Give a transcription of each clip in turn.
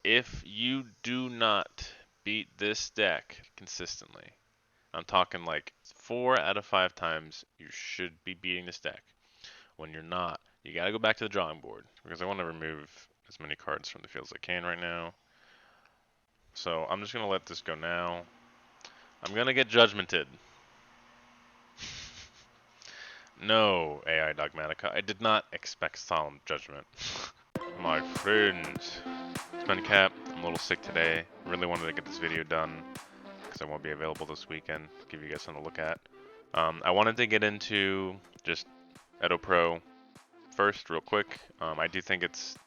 If you do not beat this deck consistently, I'm talking like 4 out of 5 times you should be beating this deck. When you're not, you gotta go back to the drawing board because I want to remove as many cards from the field as I can right now. So I'm just gonna let this go now. I'm gonna get judgmented. No, AI Dogmatika, I did not expect solemn judgment. My friends, it's BenCappp. I'm a little sick today. Really wanted to get this video done because I won't be available this weekend. Give you guys something to look at. I wanted to get into just EDOPro first, real quick. I do think it's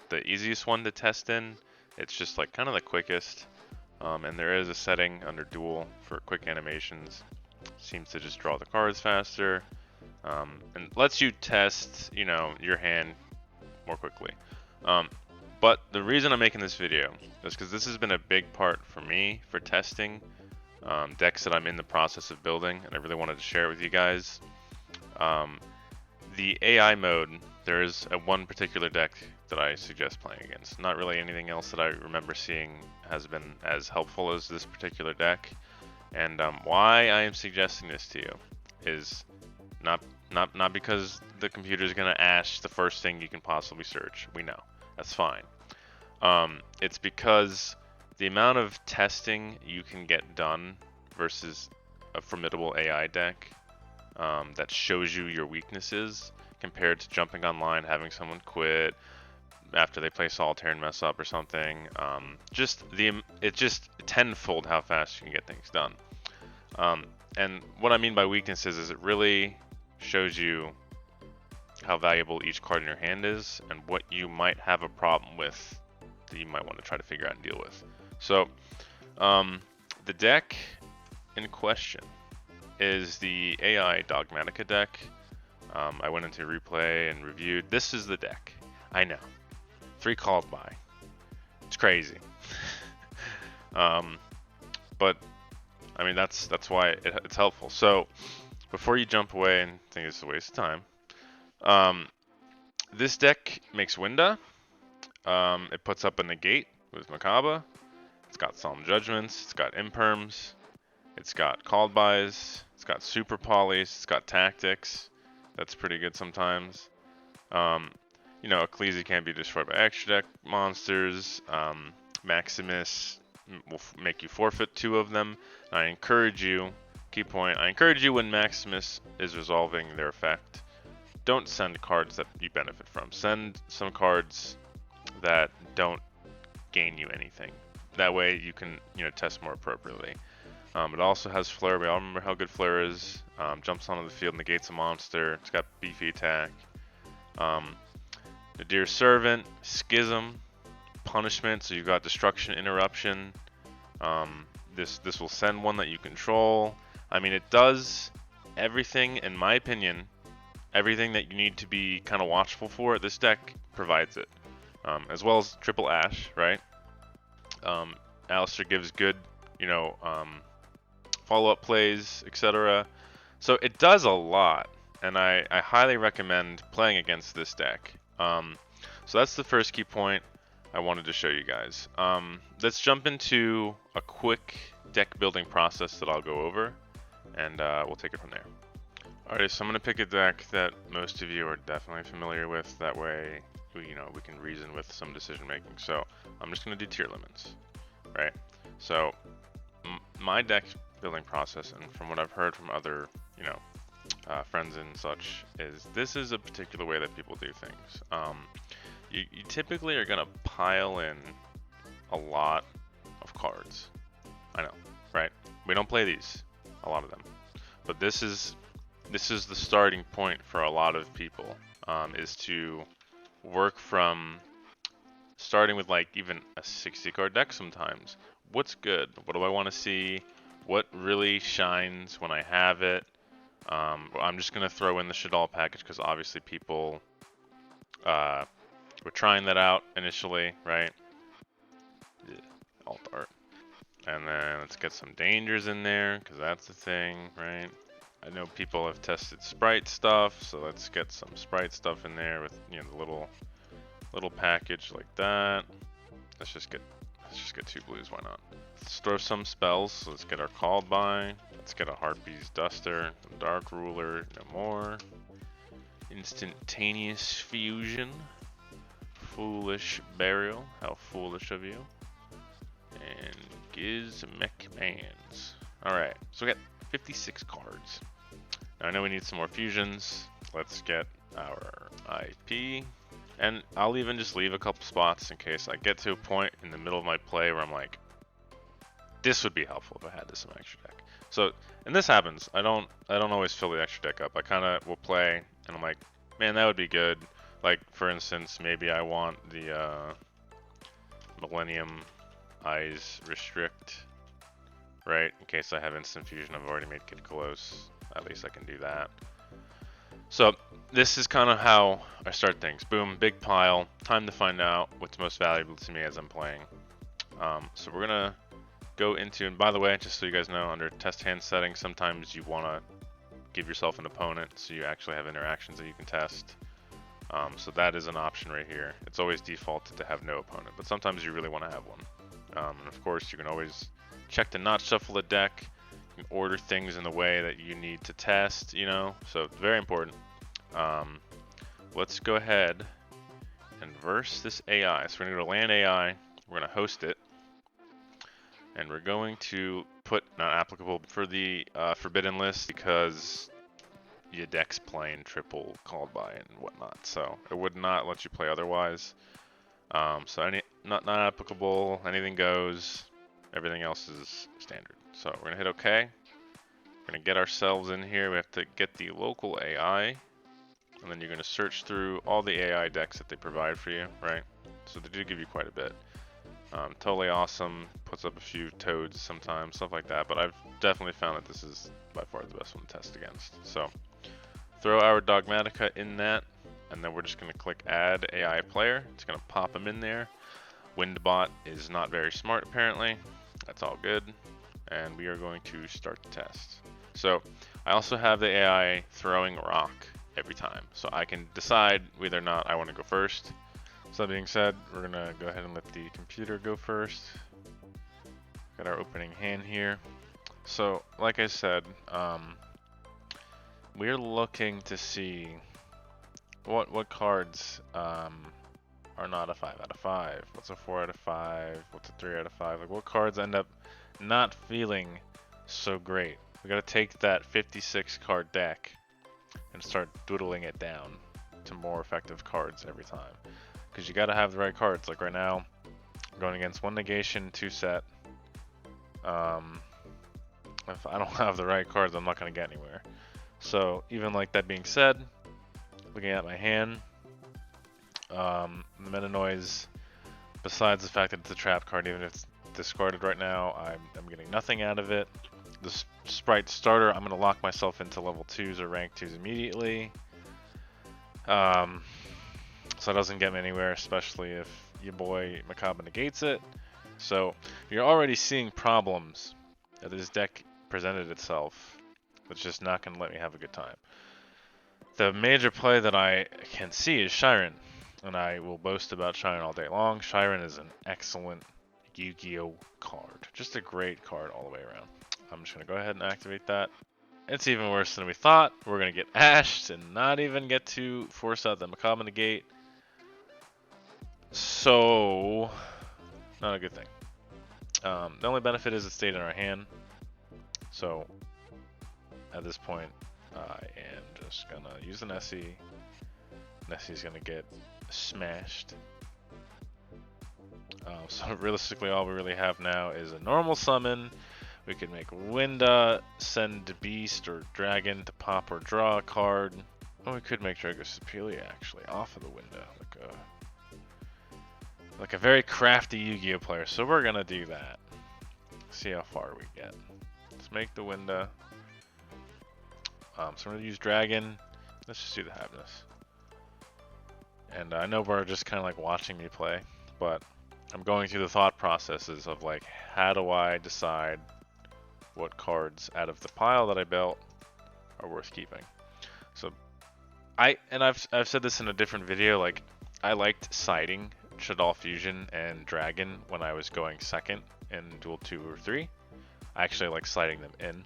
the easiest one to test in. It's just like kind of the quickest. And there is a setting under duel for quick animations. Seems to just draw the cards faster. And lets you test, your hand more quickly. But the reason I'm making this video is because this has been a big part for me for testing decks that I'm in the process of building, and I really wanted to share it with you guys. The AI mode, there is one particular deck that I suggest playing against. Not really anything else that I remember seeing has been as helpful as this particular deck. And why I am suggesting this to you is not because the computer is going to ask the first thing you can possibly search. We know. That's fine. It's because the amount of testing you can get done versus a formidable AI deck that shows you your weaknesses compared to jumping online, having someone quit after they play solitaire and mess up or something. It's just tenfold how fast you can get things done. And what I mean by weaknesses is it really shows you how valuable each card in your hand is and what you might have a problem with that you might want to try to figure out and deal with. So, the deck in question is the AI Dogmatika deck. I went into replay and reviewed. This is the deck. I know. 3 called by. It's crazy. But I mean that's why it's helpful. So before you jump away and think it's a waste of time, this deck makes Winda. It puts up a negate with Makaba. It's got Solemn Judgments. It's got Imperms. It's got Called Bys. It's got Super Polys. It's got Tactics. That's pretty good sometimes. Ecclesia can't be destroyed by extra deck monsters. Maximus will make you forfeit 2 of them. And I encourage you, key point, I encourage you when Maximus is resolving their effect, don't send cards that you benefit from. Send some cards that don't gain you anything. That way you can, test more appropriately. It also has Flare. We all remember how good Flare is. Jumps onto the field, negates a monster. It's got beefy attack. The Dear Servant, Schism, Punishment. So you've got Destruction, Interruption. This will send one that you control. I mean, it does everything, in my opinion, everything that you need to be kind of watchful for. This deck provides it, as well as Triple Ash, right? Alistair gives good, follow-up plays, etc. So it does a lot, and I highly recommend playing against this deck. So that's the first key point I wanted to show you guys. Let's jump into a quick deck building process that I'll go over, and we'll take it from there. Alright, so I'm going to pick a deck that most of you are definitely familiar with. That way, we can reason with some decision making. So I'm just going to do tier limits, right? So my deck building process, and from what I've heard from other, friends and such, is this is a particular way that people do things. You typically are going to pile in a lot of cards. I know, right? We don't play these, a lot of them. But this is the starting point for a lot of people, is to work from starting with like even a 60 card deck sometimes. What's good? What do I want to see? What really shines when I have it? I'm just going to throw in the Shadal package because obviously people were trying that out initially, right? Yeah, alt art. And then let's get some dangers in there because that's the thing, right? I know people have tested sprite stuff, so let's get some sprite stuff in there with the little package like that. Let's just get 2 blues. Why not? Let's throw some spells. So let's get our Called By. Let's get a Harpy's Duster, Dark Ruler, no more. Instantaneous Fusion. Foolish Burial. How foolish of you. And Gizmek Bands. Alright, so we got 56 cards. Now I know we need some more fusions. Let's get our IP. And I'll even just leave a couple spots in case I get to a point in the middle of my play where I'm like, this would be helpful if I had this in my extra deck. So, and this happens. I don't always fill the extra deck up. I kind of will play, and I'm like, man, that would be good. Like, for instance, maybe I want the Millennium Eyes Restrict, right? In case I have instant fusion, I've already made Kid close. At least I can do that. So this is kind of how I start things. Boom, big pile. Time to find out what's most valuable to me as I'm playing. So we're gonna go into, and by the way, just so you guys know, under test hand settings, sometimes you want to give yourself an opponent so you actually have interactions that you can test. So that is an option right here. It's always defaulted to have no opponent, but sometimes you really want to have one. And of course, you can always check to not shuffle the deck. You can order things in the way that you need to test, you know, so it's very important. Let's go ahead and verse this AI. So we're going to go to land AI, we're going to host it, and we're going to put not applicable for the forbidden list because your deck's playing triple Called By and whatnot, so it would not let you play otherwise. So not applicable, anything goes, everything else is standard. So we're gonna hit OK. We're gonna get ourselves in here. We have to get the local AI, and then you're gonna search through all the AI decks that they provide for you, right? So they do give you quite a bit. Totally awesome. Puts up a few toads sometimes, stuff like that. But I've definitely found that this is by far the best one to test against. So throw our Dogmatika in that, and then we're just gonna click Add AI Player. It's gonna pop them in there. Windbot is not very smart apparently. That's all good. And we are going to start the test. So I also have the AI throwing rock every time. So I can decide whether or not I want to go first. So that being said, we're gonna go ahead and let the computer go first. Got our opening hand here. So like I said, we're looking to see what cards are not a 5 out of 5. What's a 4 out of 5? What's a 3 out of 5? Like what cards end up not feeling so great? We gotta take that 56 card deck and start doodling it down to more effective cards every time. Because you gotta have the right cards. Like right now, I'm going against 1 negation, 2 set. If I don't have the right cards, I'm not gonna get anywhere. So even like that being said, looking at my hand, the Meta Noise, besides the fact that it's a trap card, even if it's discarded right now, I'm getting nothing out of it. The Sprite Starter, I'm going to lock myself into level 2s or rank 2s immediately. So it doesn't get me anywhere, especially if your boy BenCappp negates it. So you're already seeing problems that this deck presented itself. It's just not going to let me have a good time. The major play that I can see is Shiren, and I will boast about Shiren all day long. Shiren is an excellent Yugioh card. Just a great card all the way around. I'm just going to go ahead and activate that. It's even worse than we thought. We're going to get ashed and not even get to force out the BenCappp negate. So, not a good thing. The only benefit is it stayed in our hand. So, at this point, I am just going to use the Nessie. Nessie's going to get smashed. So realistically, all we really have now is a normal summon. We could make Winda, send Beast or Dragon to pop or draw a card. Or we could make Drago Superior actually off of the Winda, like a very crafty Yu-Gi-Oh player. So we're gonna do that. See how far we get. Let's make the Winda. So I'm gonna use Dragon. Let's just do the Havness. And I know we're just kind of like watching me play, but I'm going through the thought processes of like, how do I decide what cards out of the pile that I built are worth keeping? So I've said this in a different video, like I liked siding Shaddoll Fusion and Dragon when I was going second in Duel 2 or 3. I actually like sliding them in.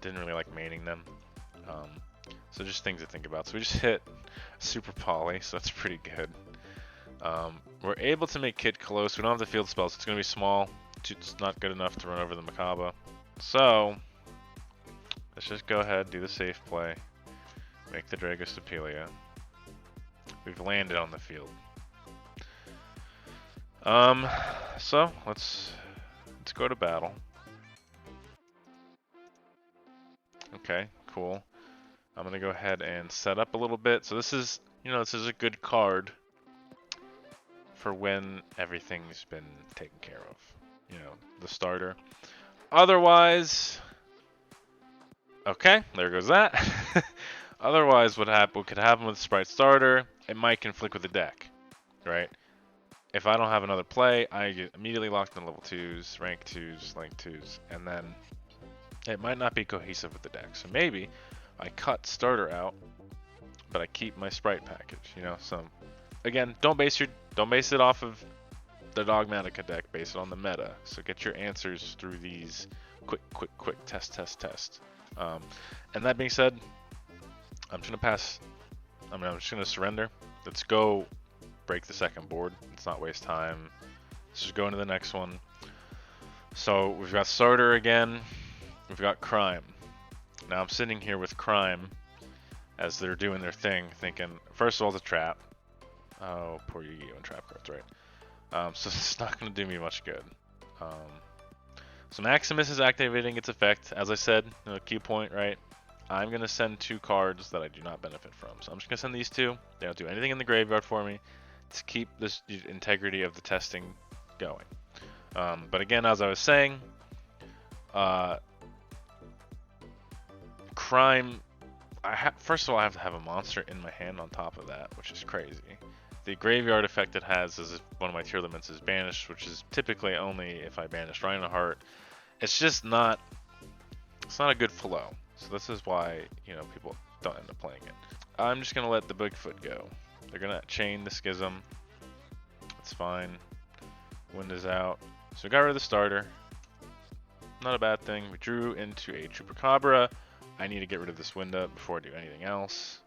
Didn't really like maining them. So just things to think about. So we just hit Super Poly, so that's pretty good. We're able to make Kid close. We don't have the field spell, so it's going to be small. It's not good enough to run over the Makaba. So let's just go ahead, do the safe play, make the Dragostapelia. We've landed on the field. So let's go to battle. Okay, cool. I'm gonna go ahead and set up a little bit. So this is, this is a good card for when everything's been taken care of. The starter. Otherwise, okay, there goes that. Otherwise, what could happen with Sprite Starter? It might conflict with the deck, right? If I don't have another play, I get immediately locked in level 2s, rank 2s, link 2s, and then it might not be cohesive with the deck. So maybe I cut Starter out, but I keep my Sprite package. So again, don't base it off of the Dogmatika deck. Base it on the meta. So get your answers through these quick test. And that being said, I'm just gonna surrender. Let's go break the second board. Let's not waste time. Let's just go into the next one. So we've got Starter again. We've got Crime. Now I'm sitting here with Crime as they're doing their thing, thinking, first of all, the trap. Oh, poor Yugioh and trap cards, right? So it's not going to do me much good. So Maximus is activating its effect. As I said, key point, right? I'm going to send 2 cards that I do not benefit from. So I'm just going to send these 2. They don't do anything in the graveyard for me to keep this integrity of the testing going. But again, as I was saying, Crime, first of all, I have to have a monster in my hand on top of that, which is crazy. The graveyard effect it has is if one of my tier limits is banished, which is typically only if I banish Reinhardt. It's just not a good flow. So this is why, people don't end up playing it. I'm just going to let the Bigfoot go. They're going to chain the Schism. That's fine. Wind is out. So we got rid of the starter. Not a bad thing. We drew into a Chupacabra. I need to get rid of this Wind Up before I do anything else.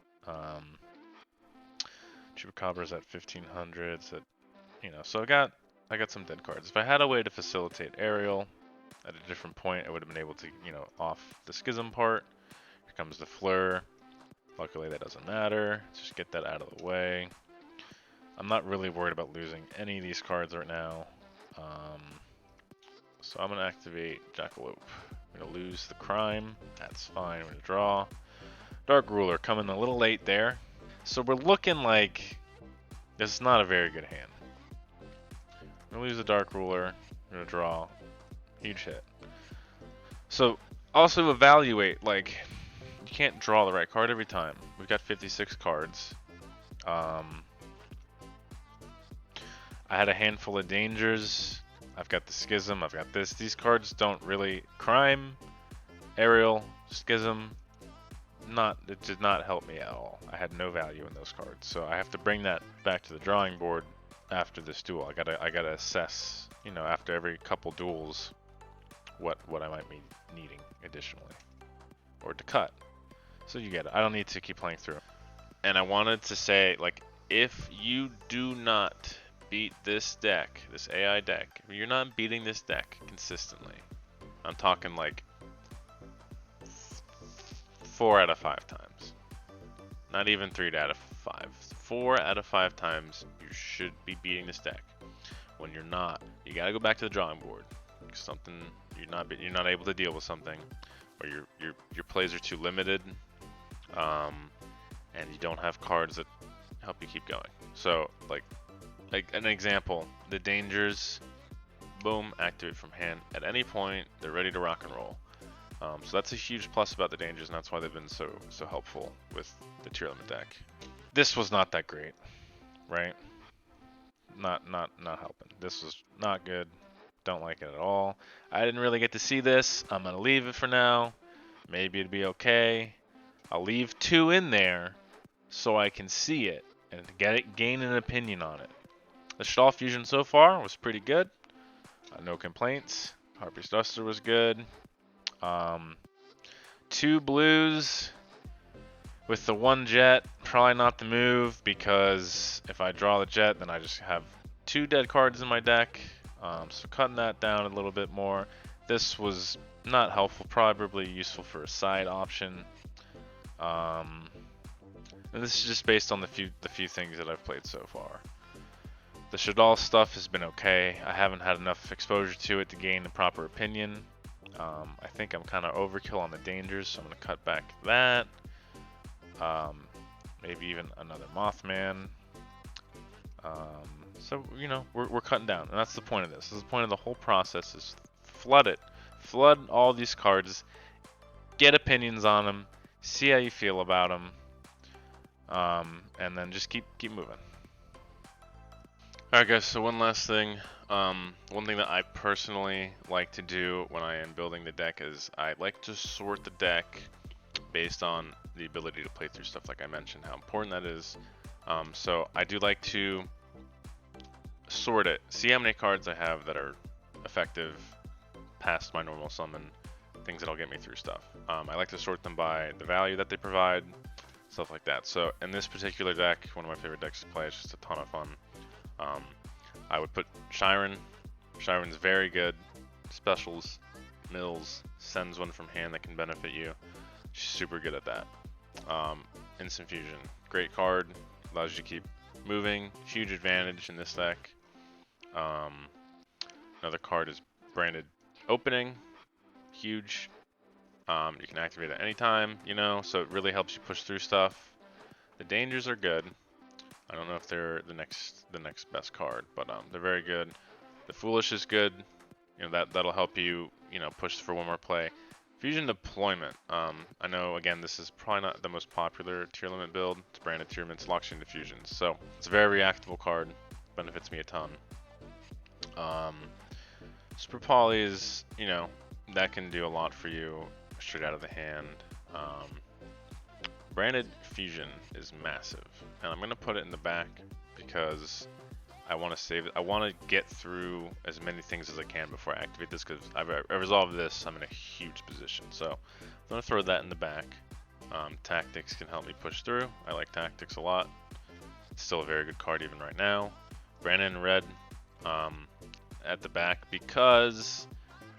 Chupacabra's at 1500. So I got some dead cards. If I had a way to facilitate Aerial at a different point, I would have been able to, off the Schism part. Here comes the Fleur. Luckily that doesn't matter. Let's just get that out of the way. I'm not really worried about losing any of these cards right now. So I'm going to activate Jackalope. I'm going to lose the Crime. That's fine. I'm going to draw. Dark Ruler coming a little late there. So we're looking like this is not a very good hand. I'm going to lose the Dark Ruler. I'm going to draw. Huge hit. So also evaluate, you can't draw the right card every time. We've got 56 cards. I had a handful of dangers. I've got the Schism. I've got this. These cards don't really... Crime, Aerial, Schism, it did not help me at all. I had no value in those cards. So I have to bring that back to the drawing board after this duel. I gotta assess, after every couple duels, what I might be needing additionally. Or to cut. So you get it. I don't need to keep playing through. And I wanted to say, if you do not beat this deck, this AI deck, if you're not beating this deck consistently, I'm talking 4 out of 5 times. Not even 3 out of 5. 4 out of 5 times you should be beating this deck. When you're not, you gotta go back to the drawing board. Something you're not able to deal with something, or your plays are too limited, and you don't have cards that help you keep going. So like an example, the dangers, boom, activate from hand at any point. They're ready to rock and roll. So that's a huge plus about the dangers, and that's why they've been so helpful with the tier limit deck. This was not that great, right? Not helping. This was not good. Don't like it at all. I didn't really get to see this. I'm gonna leave it for now. Maybe it'd be okay. I'll leave 2 in there so I can see it and gain an opinion on it. The Shaddoll fusion so far was pretty good. No complaints. Harpy's Duster was good. 2 blues with the 1 jet, probably not the move, because if I draw the jet, then I just have 2 dead cards in my deck. So cutting that down a little bit more. This was not helpful, probably useful for a side option. And this is just based on the few things that I've played so far. The Shaddoll stuff has been okay. I haven't had enough exposure to it to gain the proper opinion. I think I'm kind of overkill on the dangers, so I'm going to cut back that. Maybe even another Mothman. So, you know, we're cutting down, and that's the point of this. This is the point of the whole process, is flood it. Flood all these cards, get opinions on them, see how you feel about them, and then just keep moving. Alright guys, so one last thing. One thing that I personally like to do when I am building the deck is I like to sort the deck based on the ability to play through stuff, like I mentioned, how important that is. So I do like to sort it, see how many cards I have that are effective past my normal summon, things that'll get me through stuff. I like to sort them by the value that they provide, stuff like that. So in this particular deck, one of my favorite decks to play, it's just a ton of fun. I would put Shiren. Shiren's very good. Specials, mills, sends one from hand that can benefit you. She's super good at that. Instant Fusion, great card, allows you to keep moving, huge advantage in this deck. Another card is Branded Opening, huge. You can activate it at any time, you know, so it really helps you push through stuff. The dangers are good. I don't know if they're the next best card, but they're very good. The Foolish is good. You know, that'll help you, you know, push for one more play. Fusion Deployment. I know, again, this is probably not the most popular tier limit build. It's branded tier limits, locks you into fusions. So it's a very reactable card. Benefits me a ton. Super Poly is, you know, that can do a lot for you straight out of the hand. Branded Fusion is massive, and I'm gonna put it in the back because I want to save it. I want to get through as many things as I can before I activate this, because I resolve this, I'm in a huge position. So I'm gonna throw that in the back. Tactics can help me push through. I like Tactics a lot. It's still a very good card even right now. Brandon in red at the back because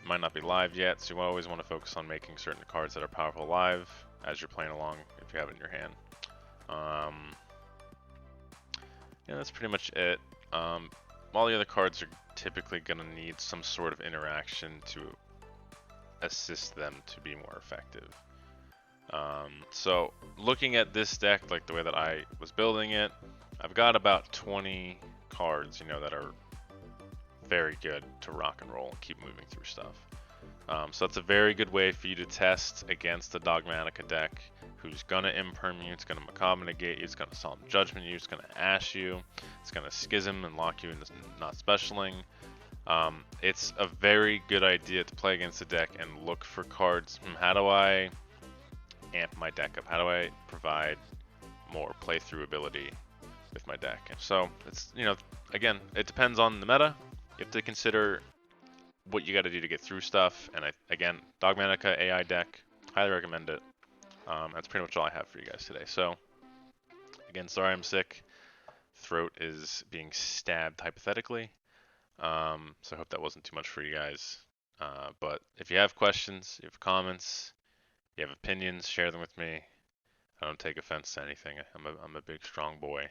it might not be live yet, so you always want to focus on making certain cards that are powerful live as you're playing along, if you have it in your hand. Yeah, that's pretty much it. All the other cards are typically going to need some sort of interaction to assist them to be more effective. So looking at this deck, like the way that I was building it, I've got about 20 cards, you know, that are very good to rock and roll and keep moving through stuff. So that's a very good way for you to test against the Dogmatika deck, who's gonna imperm you, it's gonna Macabre negate you, it's gonna Solemn Judgment you, it's gonna Ash you, it's gonna Schism and lock you into not specialing. It's a very good idea to play against the deck and look for cards. How do I amp my deck up? How do I provide more playthrough ability with my deck? So it's, you know, again, it depends on the meta. You have to consider what you got to do to get through stuff. And again, Dogmatika AI deck, highly recommend it. That's pretty much all I have for you guys today. So again, sorry I'm sick. Throat is being stabbed hypothetically. So I hope that wasn't too much for you guys. But if you have questions, you have comments, you have opinions, share them with me. I don't take offense to anything. I'm a big, strong boy.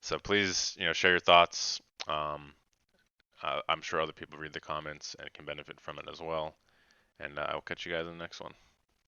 So please, you know, share your thoughts. I'm sure other people read the comments and can benefit from it as well. And I'll catch you guys in the next one.